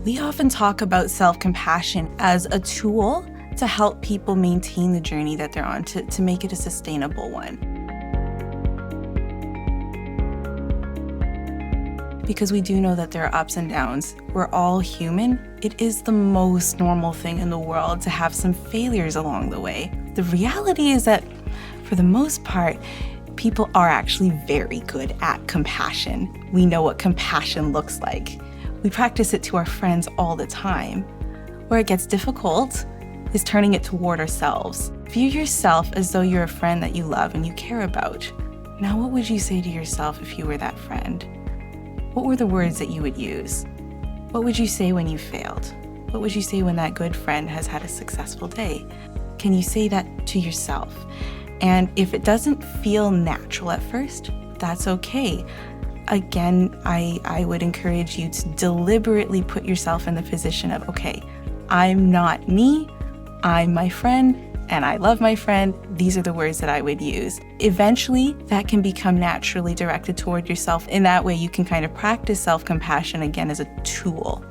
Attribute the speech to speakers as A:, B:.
A: We often talk about self-compassion as a tool to help people maintain the journey that they're on, to make it a sustainable one. Because we do know that there are ups and downs. We're all human. It is the most normal thing in the world to have some failures along the way. The reality is that, for the most part, people are actually very good at compassion. We know what compassion looks like. We practice it to our friends all the time. Where it gets difficult is turning it toward ourselves. View yourself as though you're a friend that you love and you care about. Now, what would you say to yourself if you were that friend? What were the words that you would use? What would you say when you failed? What would you say when that good friend has had a successful day? Can you say that to yourself? And if it doesn't feel natural at first, that's okay. Again, I would encourage you to deliberately put yourself in the position of, okay, I'm not me, I'm my friend, and I love my friend. These are the words that I would use. Eventually, that can become naturally directed toward yourself. In that way, you can kind of practice self-compassion again as a tool.